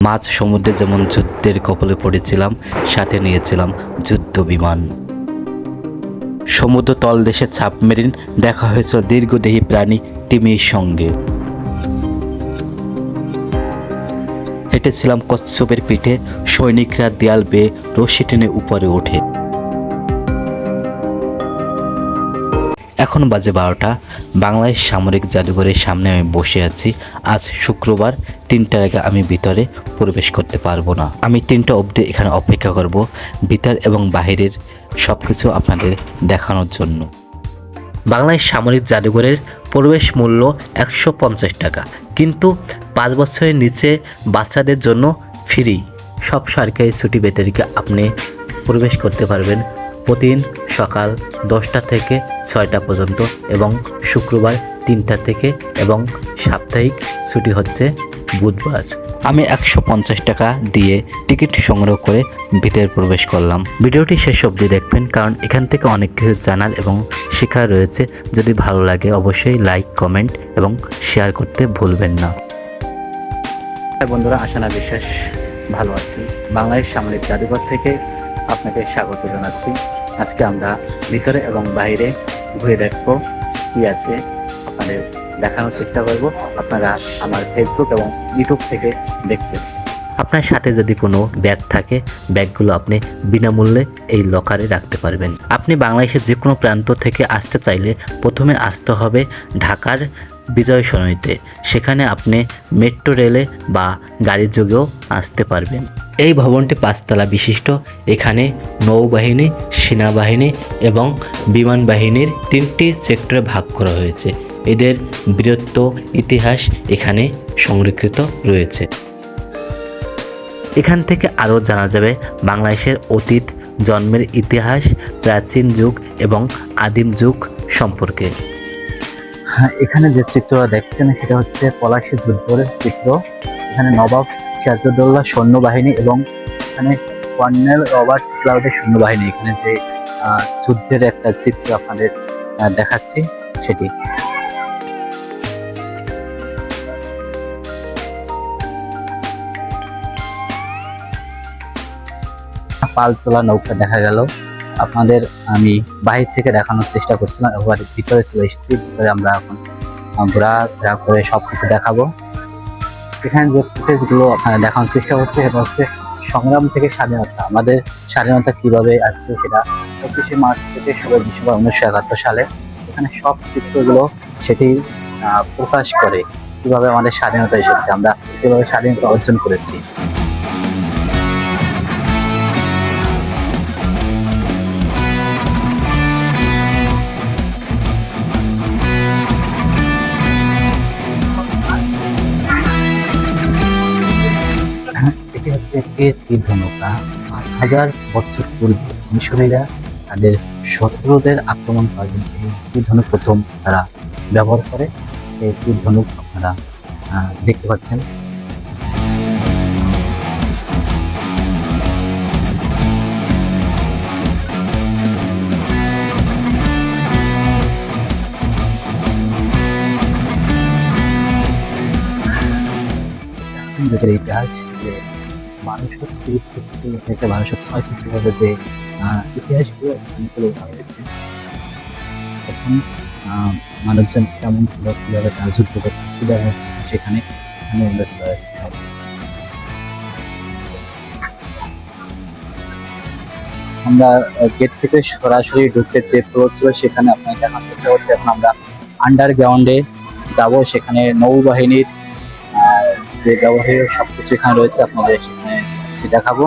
মাঝ সমুদ্রে যেমন যুদ্ধের কবলে পড়েছিলাম, সাথে নিয়েছিলাম যুদ্ধ বিমান। সমুদ্র তলদেশে সাবমেরিন দেখা হয়েছিল দীর্ঘদেহী প্রাণী তিমির সঙ্গে। হেঁটেছিলাম কচ্ছপের পিঠে, সৈনিকরা দেয়াল বেয়ে রশি টেনে উপরে ওঠে। এখন বাজে 12টা। বাংলাদেশ সামরিক জাদুঘরের সামনে আমি বসে আছি। আজ শুক্রবার, 3টার আগে আমি ভিতরে প্রবেশ করতে পারবো না। আমি 3টা অবধি এখানে অপেক্ষা করব, ভিতর এবং বাহিরের সব কিছু আপনাদের দেখানোর জন্য। বাংলাদেশ সামরিক জাদুঘরের প্রবেশ মূল্য 150 টাকা, কিন্তু 5 বছরের নিচে বাচ্চাদের জন্য ফ্রি। সব সরকারি ছুটি ব্যতিরেকে আপনি প্রবেশ করতে পারবেন প্রতিদিন সকাল 10টা থেকে 6টা পর্যন্ত এবং শুক্রবার 3টা থেকে, এবং সাপ্তাহিক ছুটি হচ্ছে বুধবার। আমি 150 টাকা দিয়ে টিকিট সংগ্রহ করে ভিতরে প্রবেশ করলাম। ভিডিওটি শেষ অবধি দেখবেন, কারণ এখান থেকে অনেক কিছু জানার এবং শেখার রয়েছে। যদি ভালো লাগে অবশ্যই লাইক, কমেন্ট এবং শেয়ার করতে ভুলবেন না। বন্ধুরা, আশানা বিশ্বাস ভালো আছেন। বাংলাদেশ সামরিক জাদুঘর থেকে আপনাকে স্বাগত জানাচ্ছি। আজকে আমরা ভিতরে এবং বাইরে ঘুরে দেখবো কি আছে, আপনাদের দেখানোর চেষ্টা করব। আপনারা আমার ফেসবুক এবং ইউটিউব থেকে দেখছেন। আপনার সাথে যদি কোনো ব্যাগ থাকে, ব্যাগগুলো আপনি বিনামূল্যে এই লকারে রাখতে পারবেন। আপনি বাংলাদেশের যে কোনো প্রান্ত থেকে আসতে চাইলে প্রথমে আসতে হবে ঢাকার বিজয় সরণিতে। সেখানে আপনি মেট্রো রেলে বা গাড়ির যোগেও আসতে পারবেন। এই ভবনটি 5 তলা বিশিষ্ট। এখানে নৌবাহিনী, সেনাবাহিনী এবং বিমান বাহিনীর 3টি সেক্টরে ভাগ করা হয়েছে। এদের বীরত্ব ইতিহাস এখানে সংরক্ষিত রয়েছে। এখান থেকে আরও জানা যাবে বাংলাদেশের অতীত, জন্মের ইতিহাস, প্রাচীন যুগ এবং আদিম যুগ সম্পর্কে। এখানে যে চিত্র দেখছেন সেটা হচ্ছে পলাশী যুদ্ধের চিত্র। এখানে নবাব সিরাজউদ্দৌলা সৈন্যবাহিনী এবং এখানে কর্নেল রবার্ট ক্লাউডের সৈন্যবাহিনী, এখানে যে যুদ্ধের একটা চিত্র আপনাদের দেখাচ্ছি সেটি। পালতোলা নৌকা দেখা গেল আপনাদের। আমি বাহির থেকে দেখানোর চেষ্টা করছিলাম, এবার ভিতরে চলে এসেছি। ভিতরে আমরা এখন ঘোরাফেরা করে সবকিছু দেখাবো। এখানে যে ফুটেজগুলো আপনারা দেখানোর চেষ্টা করছে সেটা হচ্ছে সংগ্রাম থেকে স্বাধীনতা। আমাদের স্বাধীনতা কিভাবে আসছে সেটা 25শে মার্চ থেকে 16 ডিসেম্বর 1971 সালে। এখানে সব চিত্রগুলো সেটি প্রকাশ করে কিভাবে আমাদের স্বাধীনতা এসেছে, আমরা কিভাবে স্বাধীনতা অর্জন করেছি। এটি হচ্ছে একটি তীর্থ নৌকা। 5000 বছর পূর্বে মিশরীরা তাদের শত্রুদের আক্রমণ করার জন্য এই তীর প্রথম তারা ব্যবহার করে। এই তীর ধনুক আপনারা দেখতে পাচ্ছেন। যুগের ইতিহাস, যে 1230 খ্রিস্টাব্দ থেকে 1206 খ্রিস্টাব্দে যে ইতিহাসগুলো তুলে ধরা হয়েছে। তখন মানুষজন কেমন ছিল, কিভাবে তারা যুদ্ধ করত, কিভাবে সেখানে উল্লেখ করা হয়েছে সব। আমরা গেট থেকে সরাসরি ঢুকতে যে ফ্লোর ছিল সেখানে আপনার দেখার চেষ্টা করছি। এখন আমরা আন্ডারগ্রাউন্ডে যাব, সেখানে নৌবাহিনীর যে ব্যবহারীয় সবকিছু এখানে রয়েছে, আপনাদের সেখানে দেখাবো।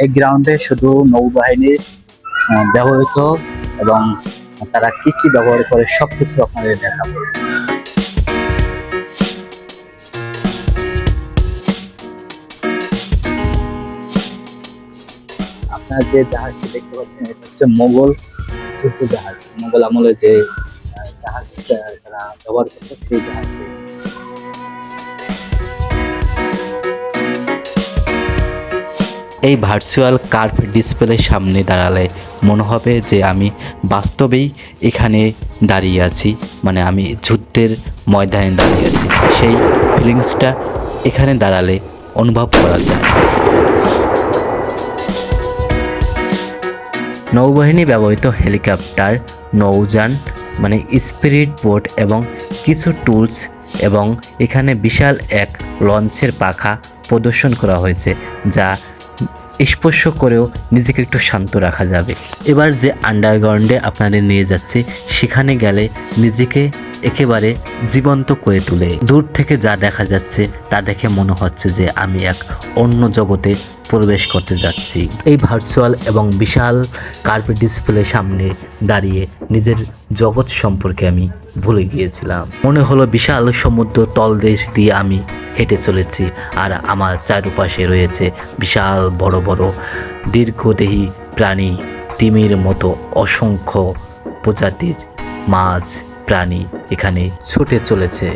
এই গ্রাউন্ডে শুধু নৌবাহিনীর ব্যবহৃত এবং তারা কি কি ব্যবহার করে সবকিছু আপনাদের দেখাবো। আপনারা যে জাহাজটি দেখতে পাচ্ছেন এটা হচ্ছে মোগল যুদ্ধ জাহাজ। মোগল আমলে যে জাহাজ তারা ব্যবহার করতো সেই জাহাজটি। এই ভার্চুয়াল কার্ভ ডিসপ্লের সামনে দাঁড়ালে মনে হবে যে আমি বাস্তবেই এখানে দাঁড়িয়ে আছি, মানে আমি যুদ্ধের ময়দানে দাঁড়িয়ে আছি। সেই ফিলিংসটা এখানে দাঁড়ালে অনুভব করা যায়। নৌবাহিনী ব্যবহৃত হেলিকপ্টার, নৌযান মানে স্পিরিট বোট এবং কিছু টুলস এবং এখানে বিশাল এক লঞ্চের পাখা প্রদর্শন করা হয়েছে, যা স্পর্শ করেও নিজেকে একটু শান্ত রাখা যাবে। এবার যে আন্ডারগ্রাউন্ডে আপনাদের নিয়ে যাচ্ছে, সেখানে গেলে নিজেকে একেবারে জীবন্ত করে তোলে। দূর থেকে যা দেখা যাচ্ছে তা দেখে মনে হচ্ছে যে আমি এক অন্য জগতে প্রবেশ করতে যাচ্ছি। এই ভার্চুয়াল এবং বিশাল কার্ভ ডিসপ্লে সামনে দাঁড়িয়ে নিজের জগৎ সম্পর্কে আমি ভুলে গিয়েছিলাম। মনে হলো বিশাল সমুদ্র তলদেশ দিয়ে আমি হেঁটে চলেছি, আর আমার চারপাশে রয়েছে বিশাল বড় বড় দীর্ঘদেহী প্রাণী, তিমির মতো অসংখ্য প্রজাতির মাছ প্রাণী এখানে ছুটে চলেছে।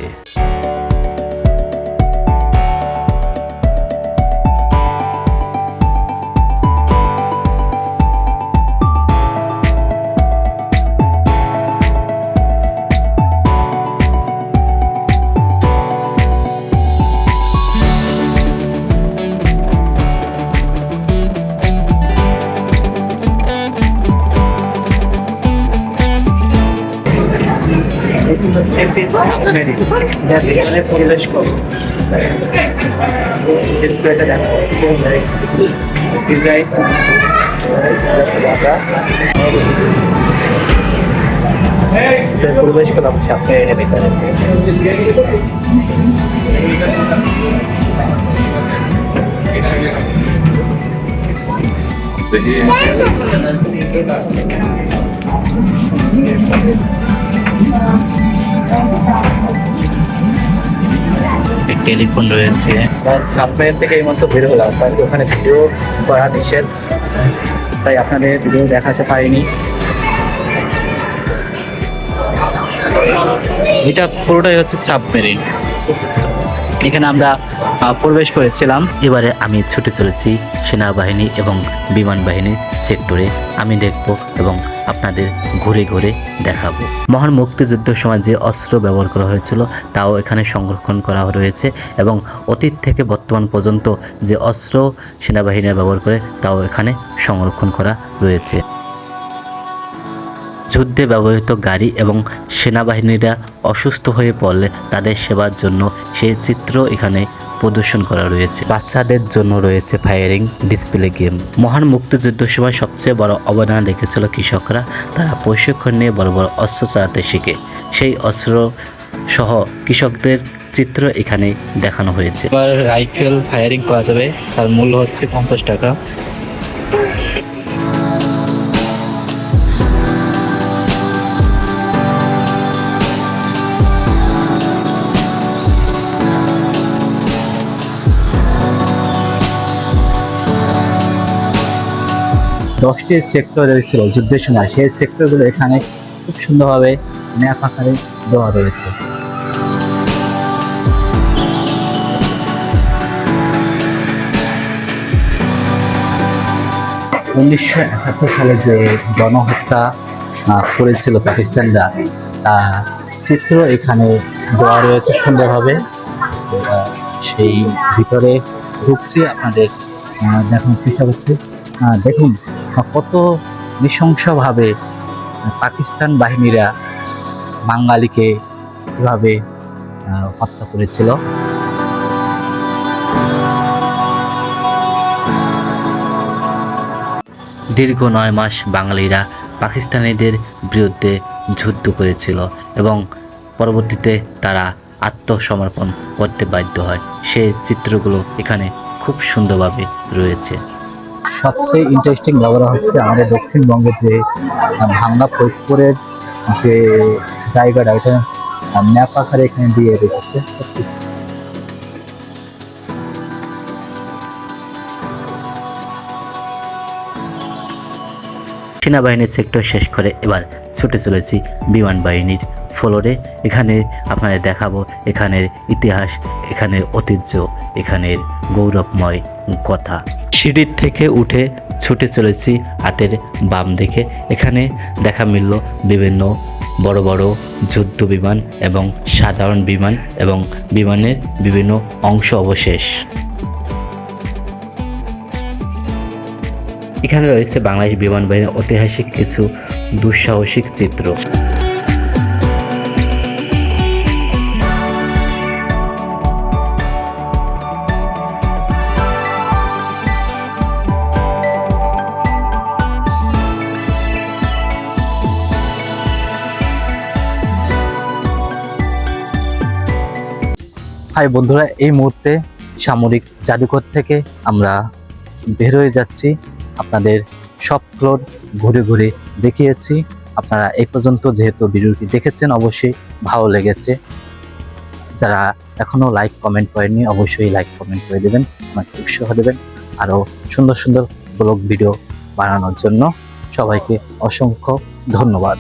পরিবেশ করো ডিসপ্লেটা দেখো ডিজাইন পরিবেশ করলাম সামনে ভিতরে। টেলিফোন রয়েছে। সামনের থেকে এই মতো বের হলাম, তাই ওখানে ভিডিও করা নিষেধ, তাই আপনাদের ভিডিও দেখাতে পারিনি। এটা পুরোটাই হচ্ছে সাবমেরিন, এখানে আমরা প্রবেশ করেছিলাম। এবারে আমি ছুটে চলেছি সেনাবাহিনী এবং বিমান বাহিনীর সেক্টরে। আমি দেখব এবং আপনাদের ঘুরে ঘুরে দেখাবো। মহান মুক্তিযুদ্ধের সময় যে অস্ত্র ব্যবহার করা হয়েছিল তাও এখানে সংরক্ষণ করা রয়েছে, এবং অতীত থেকে বর্তমান পর্যন্ত যে অস্ত্র সেনাবাহিনীরা ব্যবহার করে তাও এখানে সংরক্ষণ করা রয়েছে। যুদ্ধে ব্যবহৃত গাড়ি এবং সেনাবাহিনীরা অসুস্থ হয়ে পড়লে তাদের সেবার জন্য সেই চিত্র এখানে প্রদর্শন করা রয়েছে। বাচ্চাদের জন্য রয়েছে ফায়ারিং ডিসপ্লে গেম। মহান মুক্তিযুদ্ধের সময় সবচেয়ে বড় অবদান রেখেছিল কৃষকরা। তারা প্রশিক্ষণ নিয়ে বড় বড় অস্ত্র চালাতে শিখে। সেই অস্ত্র সহ কৃষকদের চিত্র এখানে দেখানো হয়েছে। এবার রাইফেল ফায়ারিং করা যাবে, তার মূল্য হচ্ছে 50 টাকা। দশটি সেক্টর রয়েছিল যুদ্ধের সময়, সেই সেক্টরগুলো এখানে খুব সুন্দরভাবে ম্যাপ আকারে দেওয়া রয়েছে। 1971 সালে যে গণহত্যা করেছিল পাকিস্তানরা, তা চিত্র এখানে দেওয়া রয়েছে সুন্দরভাবে। সেই ভিতরে ঢুকছি, আপনাদের দেখানোর চেষ্টা করছি। দেখুন কত নৃশংসভাবে পাকিস্তান বাহিনীরা বাঙালিকে এভাবে হত্যা করেছিল। দীর্ঘ 9 মাস বাঙালিরা পাকিস্তানিদের বিরুদ্ধে যুদ্ধ করেছিল এবং পরবর্তীতে তারা আত্মসমর্পণ করতে বাধ্য হয়। সেই চিত্রগুলো এখানে খুব সুন্দরভাবে রয়েছে। সবচেয়ে ইন্টারেস্টিং ব্যাপার হচ্ছে আমাদের দক্ষিণবঙ্গে যে ভাঙ্গা ফরিদপুরের যে জায়গাটা, এটা ম্যাপ আকারে এখানে দিয়ে রেখেছে। সেনাবাহিনীর সেক্টর শেষ করে এবার ছুটে চলেছি বিমান বাহিনীর ফ্লোরে। এখানে আপনাদের দেখাবো এখানের ইতিহাস, এখানের ঐতিহ্য, এখানের গৌরবময় কথা। সিঁড়ির থেকে উঠে ছুটে চলেছি হাতের বাম দিকে। এখানে দেখা মিলল বিভিন্ন বড় বড় যুদ্ধ বিমান এবং সাধারণ বিমান এবং বিমানের বিভিন্ন অংশ অবশেষ। এখানে রয়েছে বাংলাদেশ বিমান বাহিনীর ঐতিহাসিক কিছু দুঃসাহসিক চিত্র। হাই বন্ধুরা, এই মুহূর্তে সামরিক জাদুঘর থেকে আমরা বের হয়ে যাচ্ছি। আপনাদের সব ফ্লোর ঘুরে ঘুরে দেখিয়েছি। আপনারা এই পর্যন্ত যেহেতু ভিডিওটি দেখেছেন অবশ্যই ভালো লেগেছে। যারা এখনো লাইক কমেন্ট করেননি অবশ্যই লাইক কমেন্ট করে দেবেন, আমাকে উৎসাহ দেবেন আরও সুন্দর সুন্দর ব্লগ ভিডিও বানানোর জন্য। সবাইকে অসংখ্য ধন্যবাদ।